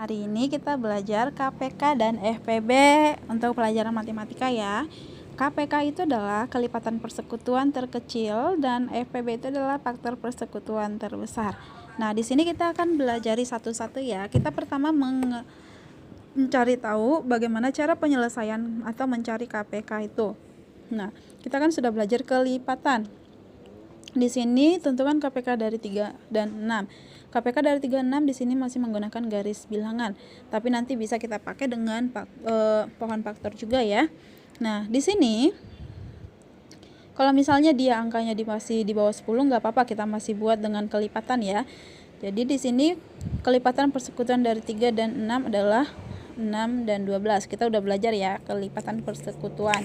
Hari ini kita belajar KPK dan FPB untuk pelajaran matematika ya. KPK itu adalah kelipatan persekutuan terkecil dan FPB itu adalah faktor persekutuan terbesar. Nah, di sini kita akan belajar satu-satu ya. Kita pertama mencari tahu bagaimana cara penyelesaian atau mencari KPK itu. Nah, kita kan sudah belajar kelipatan. Di sini tentukan KPK dari 3 dan 6. KPK dari 3 dan 6 di sini masih menggunakan garis bilangan, tapi nanti bisa kita pakai dengan pohon faktor juga ya. Nah, di sini kalau misalnya dia angkanya masih di bawah 10 nggak apa-apa, kita masih buat dengan kelipatan ya. Jadi di sini kelipatan persekutuan dari 3 dan 6 adalah 6 dan 12. Kita udah belajar ya kelipatan persekutuan.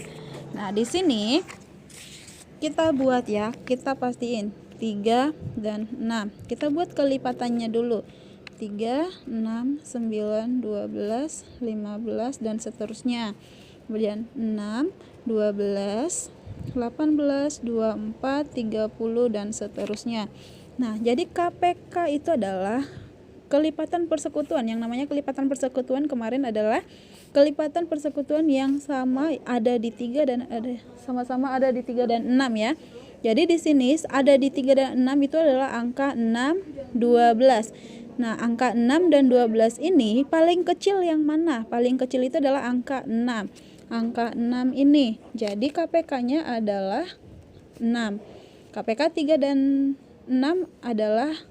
Nah, di sini kita buat ya, kita pastiin 3 dan 6. Kita buat kelipatannya dulu. 3, 6, 9, 12, 15 dan seterusnya. Kemudian 6, 12, 18, 24, 30 dan seterusnya. Nah, jadi KPK itu adalah kelipatan persekutuan. Yang namanya kelipatan persekutuan kemarin adalah kelipatan persekutuan yang sama ada di 3 dan sama-sama ada di 3 dan 6 ya. Jadi di sini ada di 3 dan 6 itu adalah angka 6, 12. Nah, angka 6 dan 12 ini paling kecil yang mana? Paling kecil itu adalah angka 6. Angka 6 ini. Jadi KPK-nya adalah 6. KPK 3 dan 6 adalah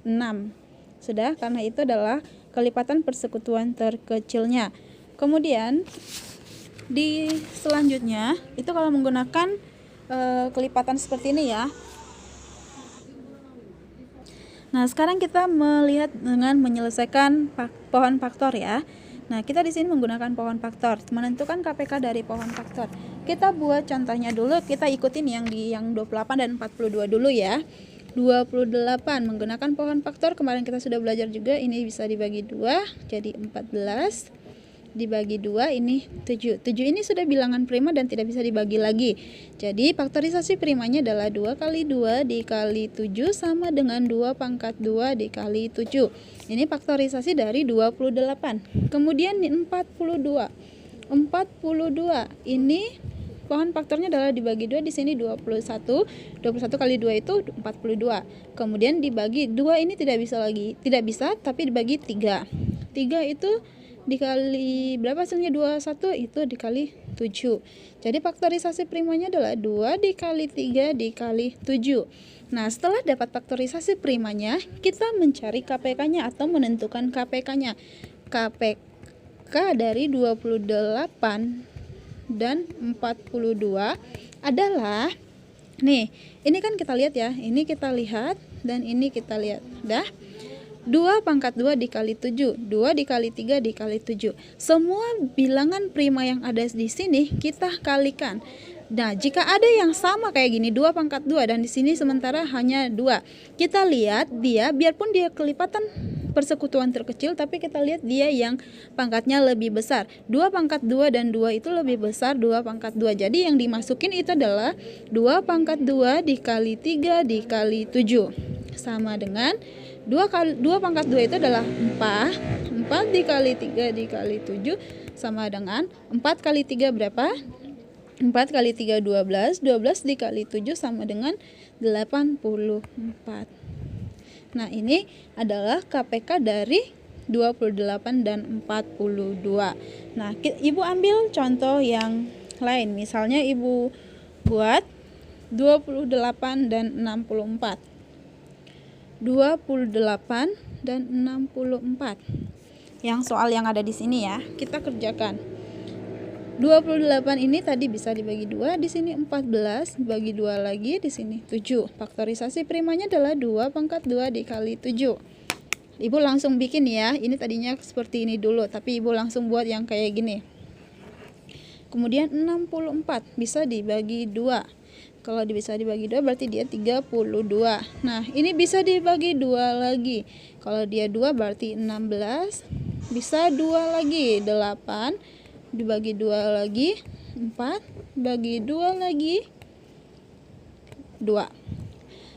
6. Sudah, karena itu adalah kelipatan persekutuan terkecilnya. Kemudian di selanjutnya itu kalau menggunakan kelipatan seperti ini ya. Nah, sekarang kita melihat dengan menyelesaikan pohon faktor ya. Nah, kita di sini menggunakan pohon faktor, menentukan KPK dari pohon faktor. Kita buat contohnya dulu, kita ikutin yang 28 dan 42 dulu ya. 28 menggunakan pohon faktor, kemarin kita sudah belajar juga, ini bisa dibagi 2, jadi 14 dibagi 2, ini 7. 7 ini sudah bilangan prima dan tidak bisa dibagi lagi. Jadi faktorisasi primanya adalah 2 kali 2 dikali 7 sama dengan 2 pangkat 2 dikali 7. Ini faktorisasi dari 28. Kemudian 42. 42 ini pohon faktornya adalah dibagi 2, di sini 21. 21 kali 2 itu 42. Kemudian dibagi 2 ini tidak bisa tapi dibagi 3. 3 itu dikali berapa hasilnya? 21 itu dikali 7. Jadi faktorisasi primanya adalah 2 dikali 3 dikali 7. Nah, setelah dapat faktorisasi primanya, kita mencari KPK-nya atau menentukan KPK-nya. KPK dari 28 dan 42 adalah, nih, ini kan kita lihat ya, ini kita lihat dan ini kita lihat. Dah, 2 pangkat 2 dikali 7, 2 dikali 3 dikali 7. Semua bilangan prima yang ada di sini kita kalikan. Nah, jika ada yang sama kayak gini, 2 pangkat 2 dan di sini sementara hanya 2. Kita lihat dia, biarpun dia kelipatan persekutuan terkecil, tapi kita lihat dia yang pangkatnya lebih besar. 2 pangkat 2 dan 2 itu lebih besar 2 pangkat 2. Jadi yang dimasukin itu adalah 2 pangkat 2 dikali 3 dikali 7. Sama dengan 2 pangkat 2 itu adalah 4. 4 dikali 3 dikali 7 sama dengan 4 kali 3 berapa? 4 kali 3 12. 12 dikali 7 sama dengan 84. Nah, ini adalah KPK dari 28 dan 42. Nah, Ibu ambil contoh yang lain. Misalnya Ibu buat 28 dan 64. 28 dan 64. Yang soal yang ada di sini ya, kita kerjakan. 28 ini tadi bisa dibagi 2, di sini 14, bagi 2 lagi, di sini 7. Faktorisasi primanya adalah 2 pangkat 2 dikali 7. Ibu langsung bikin ya, ini tadinya seperti ini dulu, tapi Ibu langsung buat yang kayak gini. Kemudian 64 bisa dibagi 2. Kalau bisa dibagi 2 berarti dia 32. Nah, ini bisa dibagi 2 lagi. Kalau dia 2 berarti 16. Bisa 2 lagi, 8. Dibagi 2 lagi, 4. Bagi 2 lagi, 2.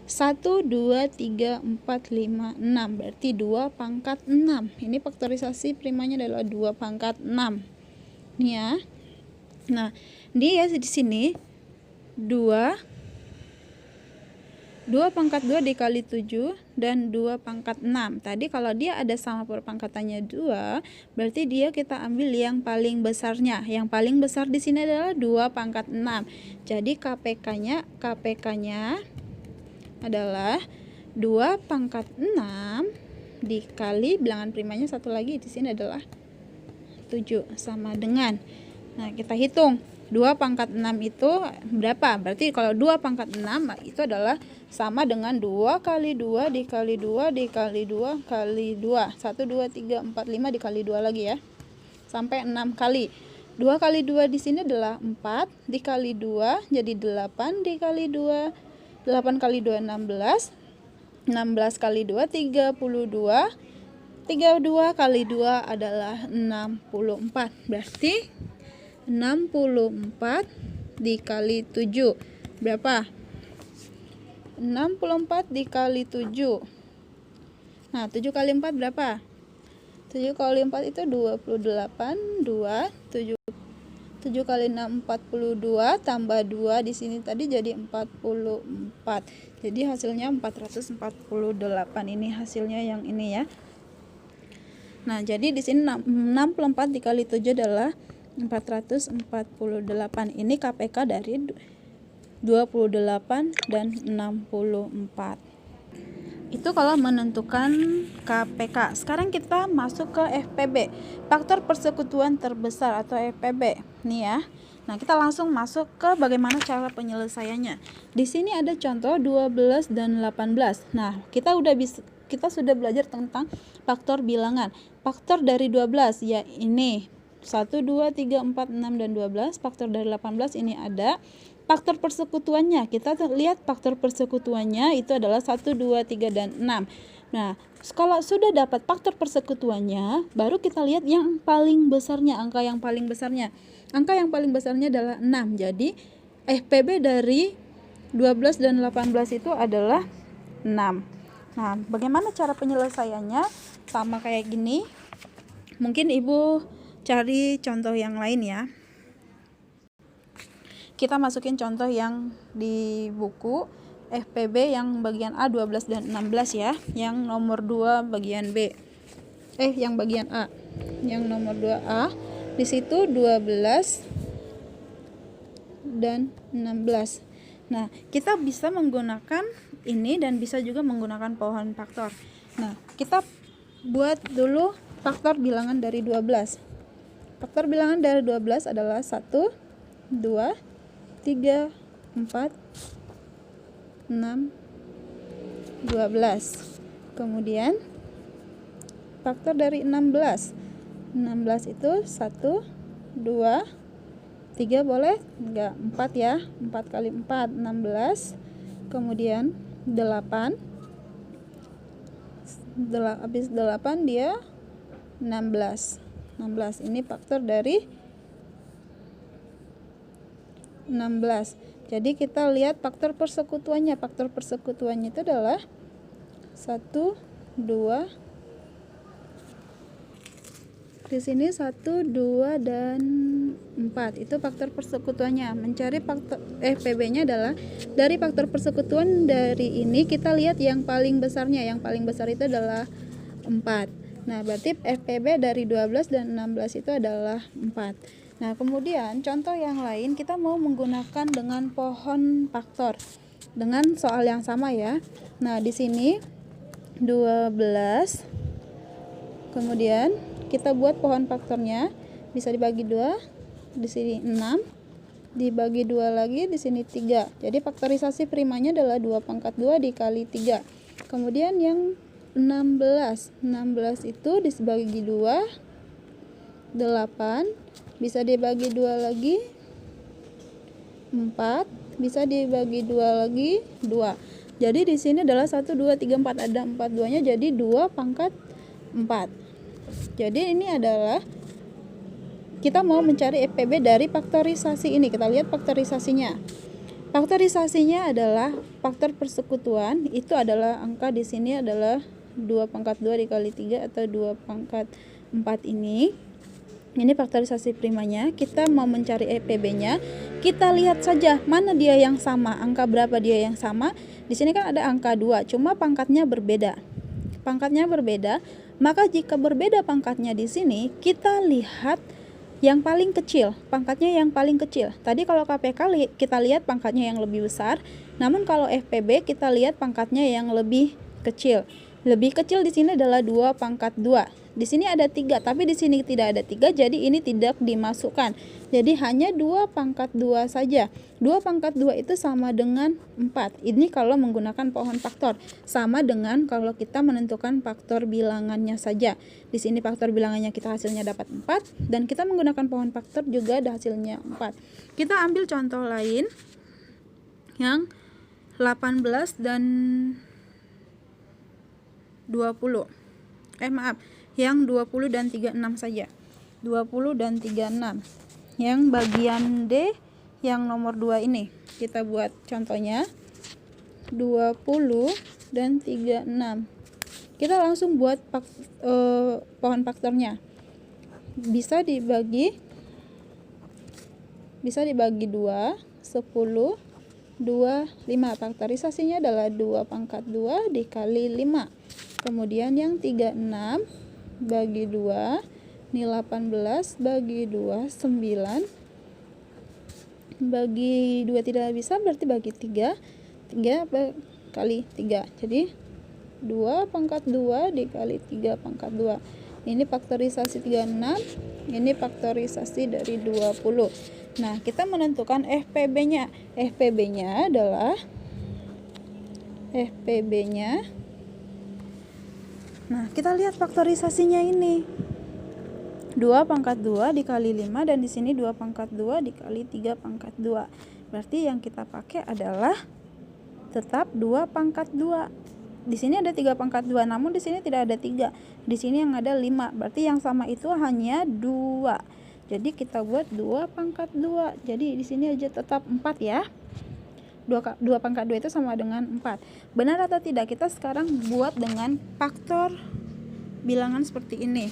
1, 2, 3, 4, 5, 6. Berarti 2 pangkat 6. Ini faktorisasi primanya adalah 2 pangkat 6. Nih ya. Nah, dia di sini 2 pangkat 2 dikali 7 dan 2 pangkat 6. Tadi kalau dia ada sama perpangkatannya 2, berarti dia kita ambil yang paling besarnya. Yang paling besar di sini adalah 2 pangkat 6. Jadi KPK-nya adalah 2 pangkat 6 dikali bilangan primanya satu lagi di sini adalah 7 sama dengan. Nah, kita hitung 2 pangkat 6 itu berapa? Berarti kalau 2 pangkat 6 itu adalah sama dengan 2 kali 2 dikali 2 dikali 2 kali 2. 1, 2, 3, 4, 5 dikali 2 lagi ya. Sampai 6 kali. 2 kali 2 di sini adalah 4 dikali 2 jadi 8 dikali 2. 8 kali 2 16. 16 kali 2 32. 32 kali 2 adalah 64. Berarti 64 dikali 7 berapa? 64 dikali 7. Nah, 7 kali 4 berapa? 7 kali 4 itu 28. 7 kali 6 42 tambah 2 di sini tadi jadi 44. Jadi hasilnya 448. Ini hasilnya yang ini ya. Nah, jadi di sini 64 dikali 7 adalah 448. Ini KPK dari 28 dan 64. Itu kalau menentukan KPK. Sekarang kita masuk ke FPB, faktor persekutuan terbesar atau FPB. Nih ya. Nah, kita langsung masuk ke bagaimana cara penyelesaiannya. Di sini ada contoh 12 dan 18. Nah, kita sudah belajar tentang faktor bilangan. Faktor dari 12 ya ini 1, 2, 3, 4, 6, dan 12. Faktor dari 18 ini ada. Faktor persekutuannya, kita lihat faktor persekutuannya itu adalah 1, 2, 3, dan 6. Nah, kalau sudah dapat faktor persekutuannya, baru kita lihat yang paling besarnya, angka yang paling besarnya. Angka yang paling besarnya adalah 6. Jadi, FPB dari 12 dan 18 itu adalah 6. Nah, bagaimana cara penyelesaiannya? Sama kayak gini. Mungkin Ibu cari contoh yang lain ya. Kita masukin contoh yang di buku FPB yang bagian A 12 dan 16 ya. Yang nomor 2 bagian B. Yang bagian A. Yang nomor 2A. Di situ 12 dan 16. Nah, kita bisa menggunakan ini dan bisa juga menggunakan pohon faktor. Nah, kita buat dulu faktor bilangan dari 12. Faktor bilangan dari 12 adalah 1, 2, 3, 4, 6, 12. Kemudian faktor dari 16. 16 itu 1, 2, 3 boleh? Enggak, 4 ya. 4 kali 4, 16. Kemudian 8. Habis 8 dia 16. 16 ini faktor dari 16. Jadi kita lihat faktor persekutuannya. Faktor persekutuannya itu adalah 1, 2. Di sini 1, 2, dan 4. Itu faktor persekutuannya. Mencari faktor FPB-nya adalah dari faktor persekutuan dari ini kita lihat yang paling besarnya. Yang paling besar itu adalah 4. Nah, berarti FPB dari 12 dan 16 itu adalah 4. Nah, kemudian contoh yang lain kita mau menggunakan dengan pohon faktor dengan soal yang sama ya. Nah, di sini 12. Kemudian kita buat pohon faktornya bisa dibagi 2. Di sini 6 dibagi 2 lagi, di sini 3. Jadi faktorisasi primanya adalah 2 pangkat 2 dikali 3. Kemudian yang 16 itu dibagi 2, 8 bisa dibagi 2 lagi, 4 bisa dibagi 2 lagi, 2. Jadi di sini adalah 1, 2, 3, 4, ada 4 2-nya, jadi 2 pangkat 4. Jadi ini adalah kita mau mencari FPB dari faktorisasi ini. Kita lihat faktorisasinya. Faktorisasinya adalah faktor persekutuan, itu adalah angka di sini adalah 2 pangkat 2 dikali 3 atau 2 pangkat 4 ini. Ini faktorisasi primanya. Kita mau mencari EPB-nya. Kita lihat saja mana dia yang sama, angka berapa dia yang sama. Di sini kan ada angka 2, cuma pangkatnya berbeda. Pangkatnya berbeda, maka jika berbeda pangkatnya di sini, kita lihat yang paling kecil, pangkatnya yang paling kecil. Tadi kalau KPK kita lihat pangkatnya yang lebih besar, namun kalau FPB kita lihat pangkatnya yang lebih kecil. Lebih kecil di sini adalah 2 pangkat 2. Di sini ada 3, tapi di sini tidak ada 3, jadi ini tidak dimasukkan. Jadi hanya 2 pangkat 2 saja. 2 pangkat 2 itu sama dengan 4. Ini kalau menggunakan pohon faktor. Sama dengan kalau kita menentukan faktor bilangannya saja. Di sini faktor bilangannya kita hasilnya dapat 4, dan kita menggunakan pohon faktor juga ada hasilnya 4. Kita ambil contoh lain yang 18 dan 20. Yang 20 dan 36 saja. 20 dan 36. Yang bagian D yang nomor 2 ini. Kita buat contohnya. 20 dan 36. Kita langsung buat pohon faktornya. Bisa dibagi 2, 10, 2, 5. Faktorisasinya adalah 2 pangkat 2 dikali 5. Kemudian yang 36 bagi 2, ini 18 bagi 2, 9. Bagi 2 tidak bisa, berarti bagi 3. 3 kali 3. Jadi 2 pangkat 2 dikali 3 pangkat 2. Ini faktorisasi 36, ini faktorisasi dari 20. Nah, kita menentukan FPB-nya. FPB-nya Nah, kita lihat faktorisasinya ini. 2 pangkat 2 dikali 5, dan di sini 2 pangkat 2 dikali 3 pangkat 2. Berarti yang kita pakai adalah tetap 2 pangkat 2. Di sini ada 3 pangkat 2, namun di sini tidak ada 3. Di sini yang ada 5. Berarti yang sama itu hanya 2. Jadi kita buat 2 pangkat 2. Jadi di sini aja tetap 4 ya. 2 pangkat 2 itu sama dengan 4. Benar atau tidak? Kita sekarang buat dengan faktor bilangan seperti ini.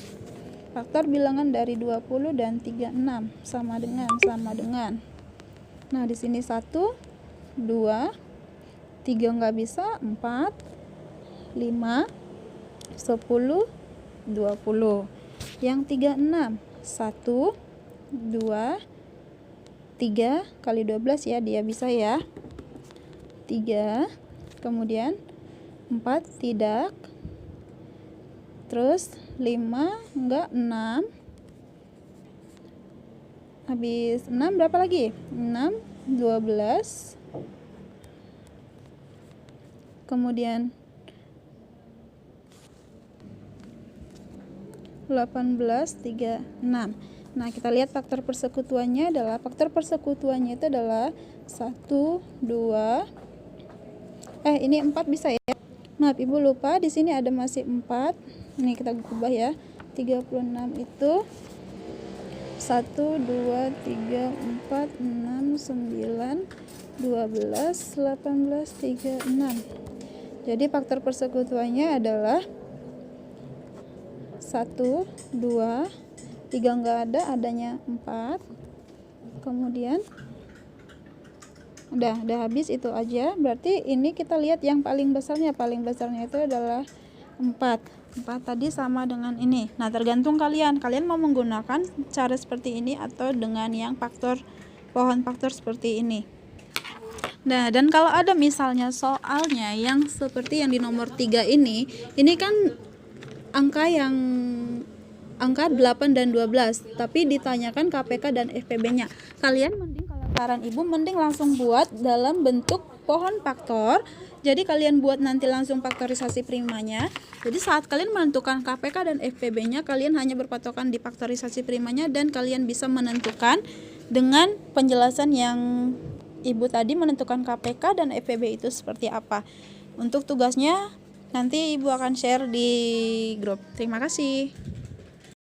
Faktor bilangan dari 20 dan 36 sama dengan. Nah, di sini 1, 2, 3 nggak bisa, 4, 5, 10, 20. Yang 36, 1, 2, 3 kali 12 ya, dia bisa ya. 3, kemudian 4 tidak, terus 5 enggak, 6, habis 6 berapa lagi? 6, 12, kemudian 18, 3, 6. Nah, kita lihat faktor persekutuannya adalah 1, 2, ini 4 bisa ya. Maaf, Ibu lupa, di sini ada masih 4. Ini kita ubah ya. 36 itu 1, 2, 3, 4, 6, 9, 12, 18, 3, 6. Jadi faktor persekutuannya adalah 1, 2, 3 enggak ada, adanya 4. Kemudian udah habis itu aja. Berarti ini kita lihat yang paling besarnya itu adalah 4 tadi sama dengan ini. Nah, tergantung kalian mau menggunakan cara seperti ini atau dengan yang pohon faktor seperti ini. Nah, dan kalau ada misalnya soalnya yang seperti yang di nomor 3 ini kan angka 8 dan 12, tapi ditanyakan KPK dan FPB-nya. Kalian mending, kalau saran Ibu, mending langsung buat dalam bentuk pohon faktor. Jadi kalian buat nanti langsung faktorisasi primanya. Jadi saat kalian menentukan KPK dan FPB-nya, kalian hanya berpatokan di faktorisasi primanya, dan kalian bisa menentukan dengan penjelasan yang Ibu tadi menentukan KPK dan FPB itu seperti apa. Untuk tugasnya nanti Ibu akan share di grup. Terima kasih.